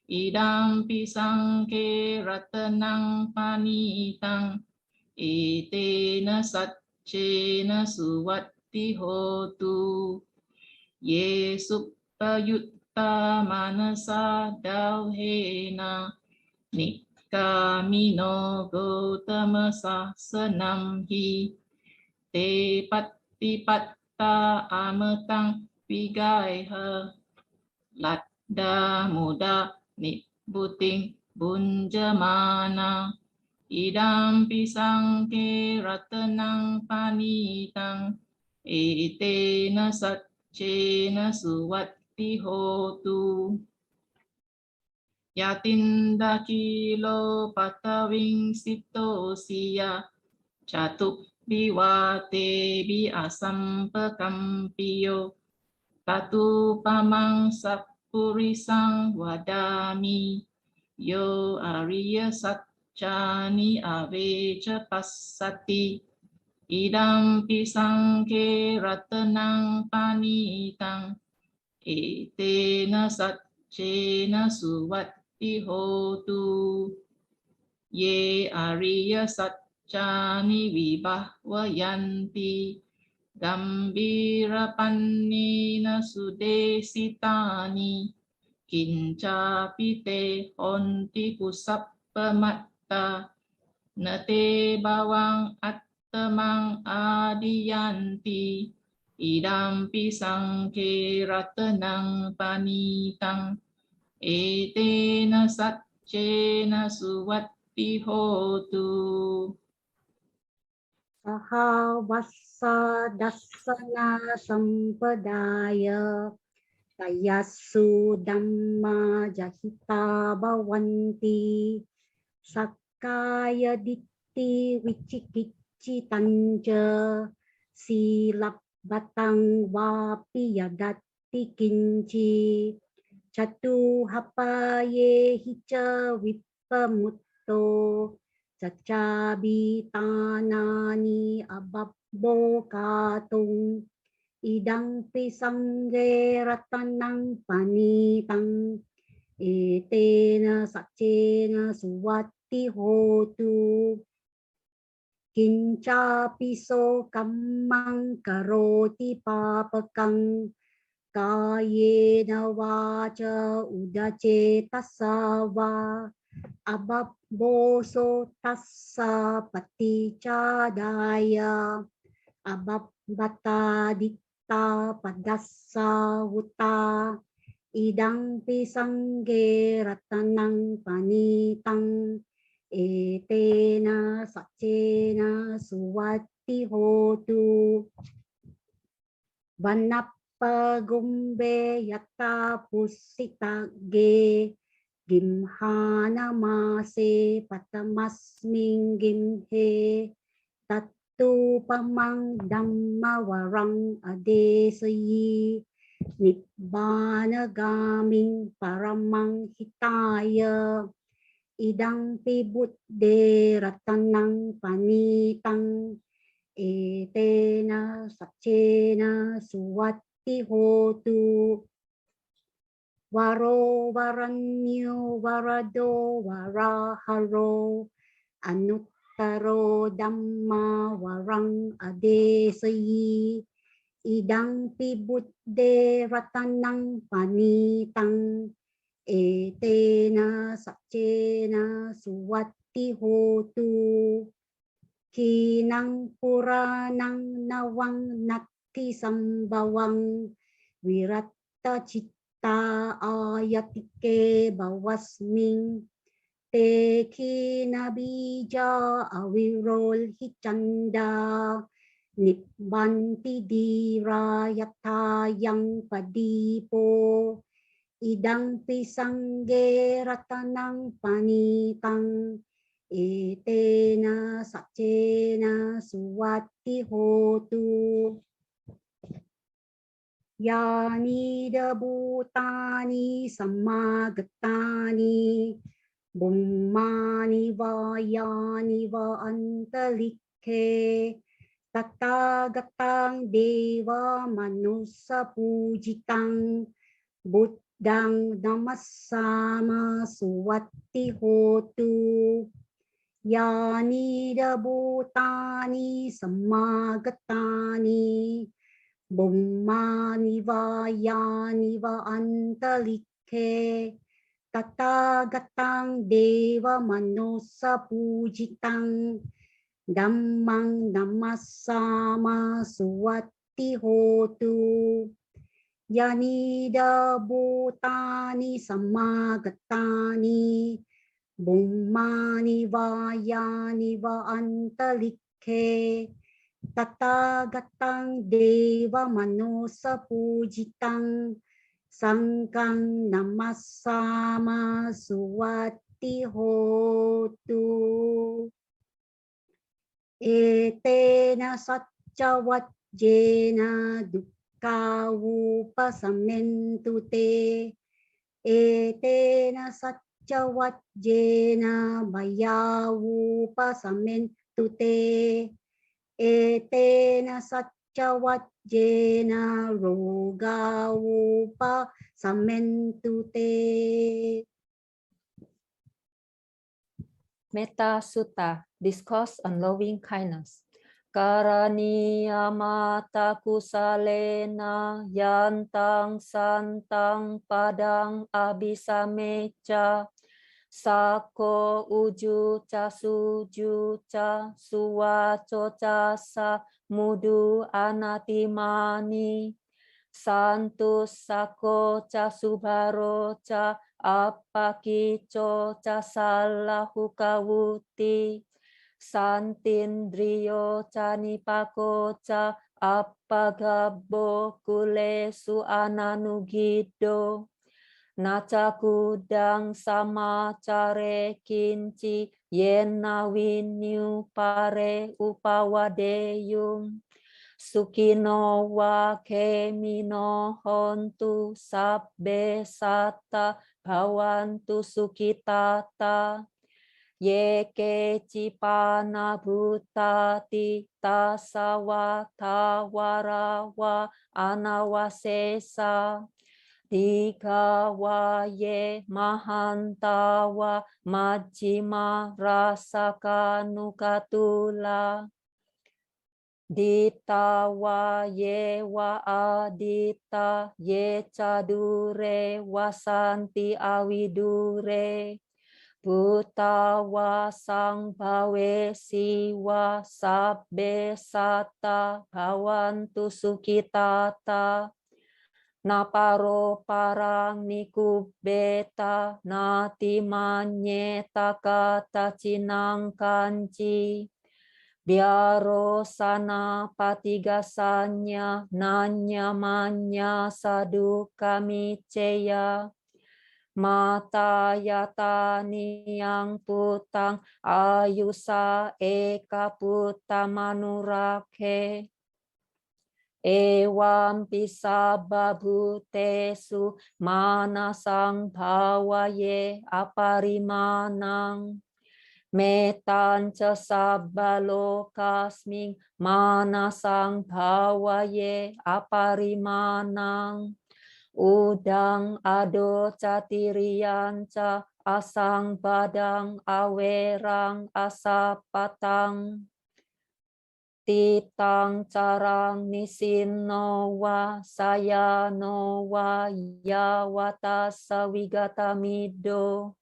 Speaker 4: idampi sangke ratanang panitang etena saccena suwatti hotu ye suppayut manasa dauhena nikkamino gotama sasanam hi te pattipatta amatang vigaiha ladda muda nibbuting bunjamana idampi sangke ratanang panitang etena saccena suwatti hotu yatinda kilo patawing sito siya catuk biwate bi asampakampiyo tatu pamang sapurisang wadami yo ariya satchani avecha passati idampi sangke ratanang panitang etena saccena suwatti hotu ye ariya satchani vibhavayanti gambira pannina sudesitani kincapi te honti pusappamatta nate bawang attamang adiyanti idampi sangke ratanang panitang etena saccena suwatti hotu
Speaker 1: Saha vassa dassana sampadaya tayassu dhamma jahita bhavanti sakkaya ditti vicikicitanja silabbatang vapi yadatti kinci catu hapaye hica vipamutto cacabi tanani ababbo katung idang pisangge ratanang panitang etena saccena suwatti hotu kinca piso kammang karoti papakang kayena vaca udace tasawa ababboso tassa paticadaya ababbata ditta padassa wuta idang pisangge ratanang panitang etena saccena suwatti hotu vanappa gumbe yatta pussitage
Speaker 9: Gimhana mase patamasming gimhe tattu pamang dhamma warang adesayi nibbana gaming paramang hitaya idang pi buddhe ratanang panitang etena sacena suwatti hotu waro waranyo warado waraharo anuttaro dhamma warang adesayi idang pi buddhe ratanang panitang etena sacena suwatti hotu kinang puranang nawang natti sambawang wiratta citta ayatike bawasming te kinabija awirol hicanda nibbanti dirayata yang padipo idang pisangge ratanang panitang etena sacena suwatti hotu yani dabutani samagatani bummani vayani va antalikhe tatagatang deva manusa pujitang buddhang namassama suwatti hotu yani dabutani samagatani bummani vayani va antalikhe tatagatang deva manusa pujitang dhammang namassama suwatti hotu yani dabutani samagatani bummani vayani va antalikhe tatagatang deva manusa pujitang sangkang namassama suwatti hotu etena saccavajjena dukkawupasamentu te etena saccavajjena bayawupasamentu te etena saccavajjena rogawupasamentu te.
Speaker 6: Metta Sutta, Discourse on Loving Kindness. Karaniya mata kusalena yantang santang padang abisameca sako uju ca suju ca suwaco ca sa mudu anatimani santus sako ca subharo ca apakico ca salahu kawuti santindriyo ca nipako ca apagabbo kulesu ananugido naca kudang sama care kinci yena winyu pare upawadeyum sukino wa kemino hontu sabbe sata bhavantu sukitata yeke cipana bhutati tasawa tawarawa anawasesa dikawa ye mahantawa majjima rasaka nukatula ditawa ye wa adita ye cadure wasanti awidure Bhutawa sang bhawe siwa sabbe sata bhavantu sukitata naparo parang nikubeta nati manyeta kata cinang kanci biaro sana patigasanya nanya manya sadhu kami ceya Mata yata niyang putang ayusa eka puta manurake. Ewam pisabha bhutesu manasang bhavaye aparimanang. Metanca sabba lokasming manasang bhavaye aparimanang. Udang ado catiriyanca asang badang awerang asapatang. Titang carang nisinno wa sayano wa yawata sawigata mido.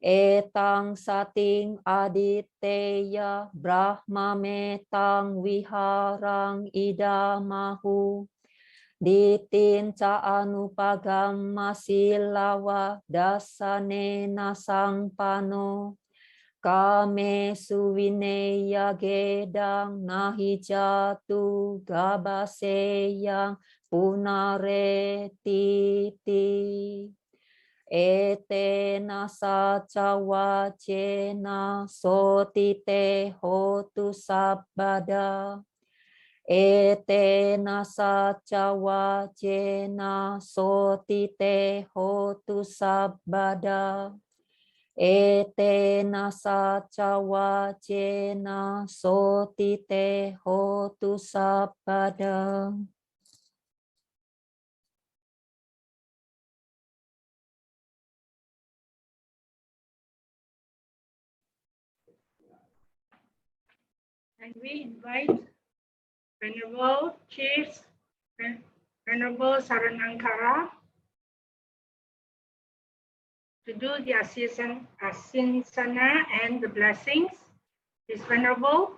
Speaker 6: Etang sating aditeya brahma metang wiharang idamahu. Ditin ca anupagamma silawa dasanena sangpano. Kame suvineya gedang nahi jatu gabaseyang punaretiti. Etena saca wacena sotite hotu sabbada. Etena saca wacena sotite hotu sabbada. Etena saca wacena sotite hotu sabbada.
Speaker 1: And we invite Venerable Chiefs, Venerable Saranakara, to do the Asinsana and the blessings. Is Venerable?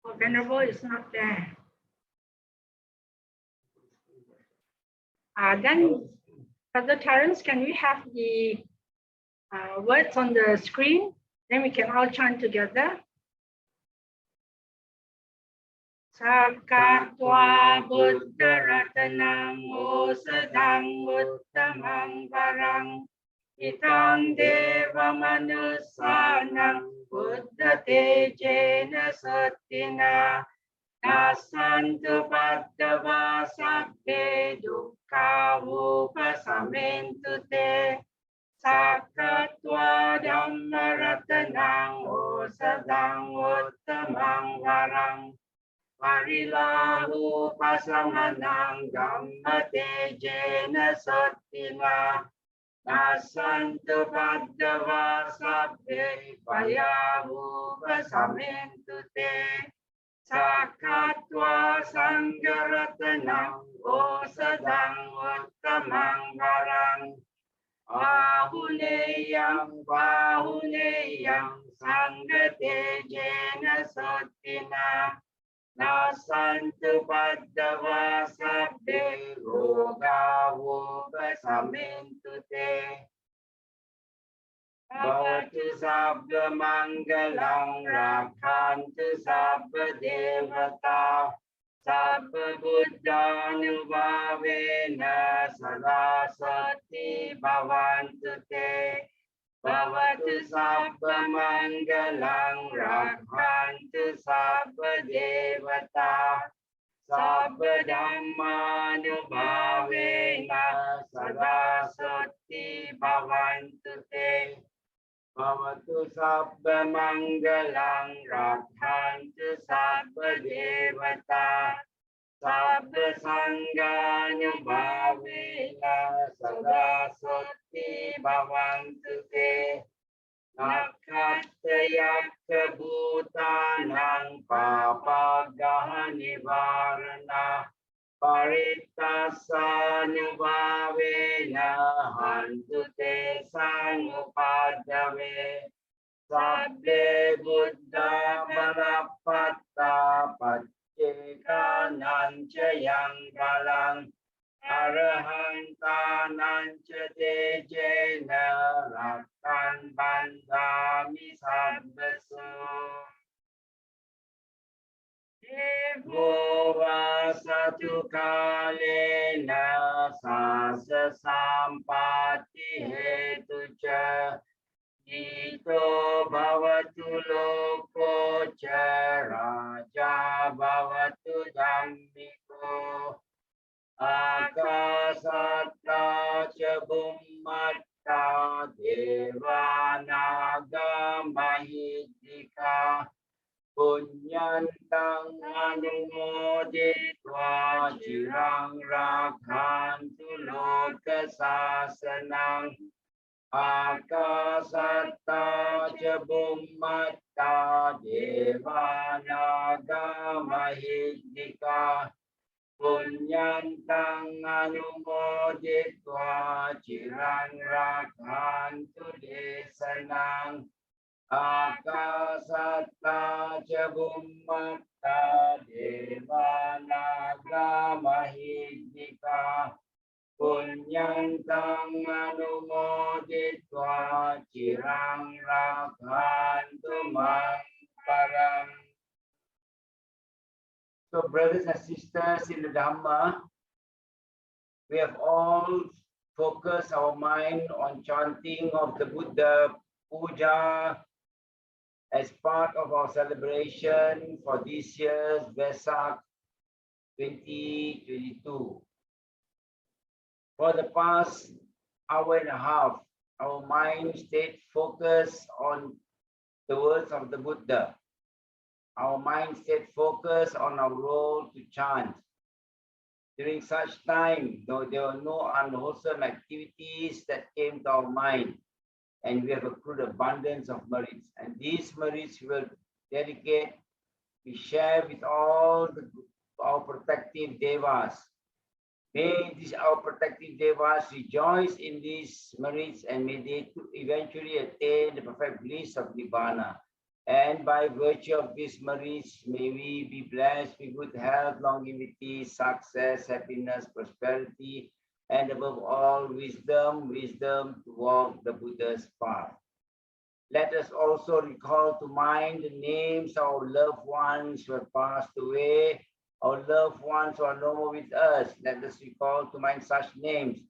Speaker 1: Oh, Venerable is not there. Then, Brother Terence, can we have the words on the screen? Then we can all chant together. Sakatwa Buddha Ratanam Osadang Uttamang Varang Itang Deva Manusanam Buddha Tejena Satina Nasantu Paddava Sabbe Dukkha Upasamentu Te Sakatwa Dhamma Ratanang Osadang Uttamang Varang Parilahu pasamanang gamma tejena satina nasantu paddava sabbe payahu vasamentu te sakatva sanggaratanam osadang uttamang varang ahuneyam vahuneyam sangatejena satina Nasantu paddava sabbe roga upasamentu te. Bhavatu sabba mangalang rakhantu sabba devata. Sabba buddhanubhavena sada sati bhavantu te. Bhavatu sabba mangalang rakhantu sabba devata sabba dhammanubhavena sada sati bhavantu te. Bhavatu sabba mangalang rakhantu sabba devata sabba sanghanubhavena sada sati bhavantu te. Nakatayakka bhutanang papagaha nivarana parittasanubhavena hantu te sangupadave sabbe buddha balapatta pacceka nanca yang galang Arahantanang tejena rakkan bandami sabbaso. Devo vasatu kalena
Speaker 10: sasa sampati hetucha ito bhavatu loko raja bhavatu dhammiko akasata ca bummatta devanaga mahidika punyantang anumoditva cirang rakhantu loka sasanang akasata ca bummatta devanaga mahidika punyantang anumoditva cirang rakhantu desanang akasata ca bummatta devanaga mahidika punyantang anumoditva cirang rakhantu mang parang. So brothers and sisters in the Dhamma, we have all focused our mind on chanting of the Buddha Puja as part of our celebration for this year's Vesak 2022. For the past hour and a half, our mind stayed focused on the words of the Buddha. Our mind stayed focused on our role to chant. During such time, though there were no unwholesome activities that came to our mind, and we have accrued abundance of merits. And these merits we will dedicate, we share with all our protective devas. May these our protective devas rejoice in these merits, and may they eventually attain the perfect bliss of Nibbana. And by virtue of these merits, may we be blessed with good health, longevity, success, happiness, prosperity, and above all, wisdom to walk the Buddha's path. Let us also recall to mind the names of our loved ones who have passed away, our loved ones who are no more with us. Let us recall to mind such names.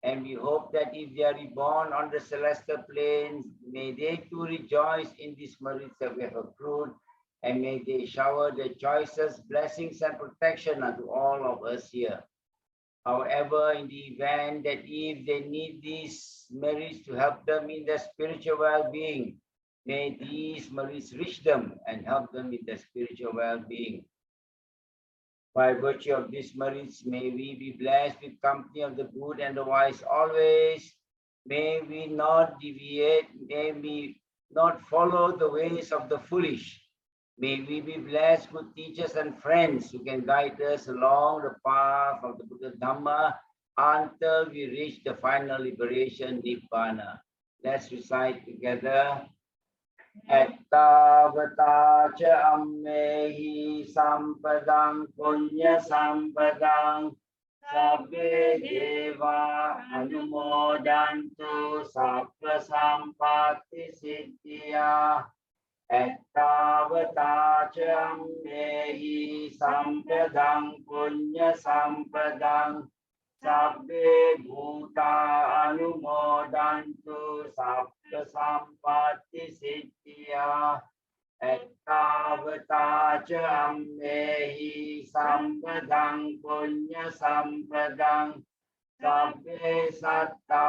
Speaker 10: And we hope that if they are reborn on the celestial planes, may they too rejoice in these merits that we have accrued, and may they shower their choicest blessings and protection unto all of us here. However, in the event that if they need these merits to help them in their spiritual well-being, may these merits reach them and help them in their spiritual well-being. By virtue of these merits, may we be blessed with company of the good and the wise always. May we not deviate, may we not follow the ways of the foolish. May we be blessed with teachers and friends who can guide us along the path of the Buddha Dhamma until we reach the final liberation, Nibbana. Let's recite together. Ettavata ca ammehi sampadang punya sampadang sabbe deva anumodantu sabba sampatti siddhya. Ettavata ca ammehi sampadang punya sampadang sabbe bhuta anumodantu sabba sampatti siddhya. Ettavata ca ammehi sampadang punya sampadang sabbe satta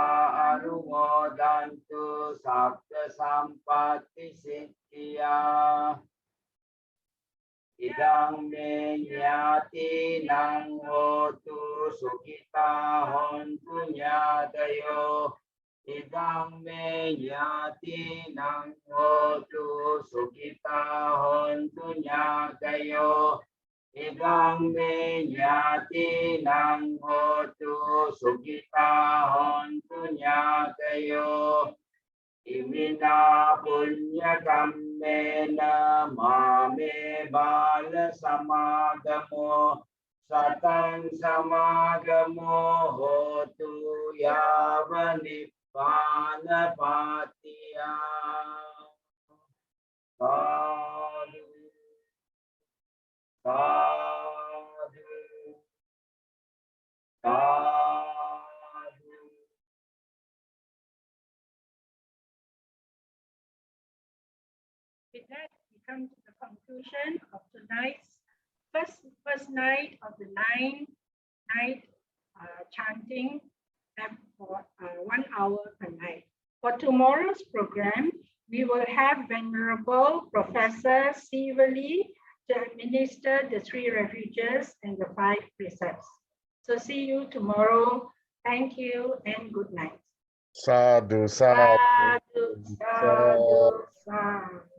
Speaker 10: anumodantu sabba sampatti siddhya. Idang me nyati nang hotu sukita hontu nyatayo. Idang me nyati nang hotu sukita hontu nyatayo. Idang me nyati nang hotu sukita hontu nyatayo. Imina punya kammena mame bala samagamo satang samagamo hotu yava nibbana patiya. Sadhu, sadhu, sadhu.
Speaker 1: With that, we come to the conclusion of tonight's first night of the night chanting for 1 hour per night. For tomorrow's program, we will have Venerable Professor Sivali to administer the 3 refuges and the 5 precepts. So see you tomorrow. Thank you and good night.
Speaker 11: Sadhu, sadhu.
Speaker 1: Sadhu, sadhu, sadhu.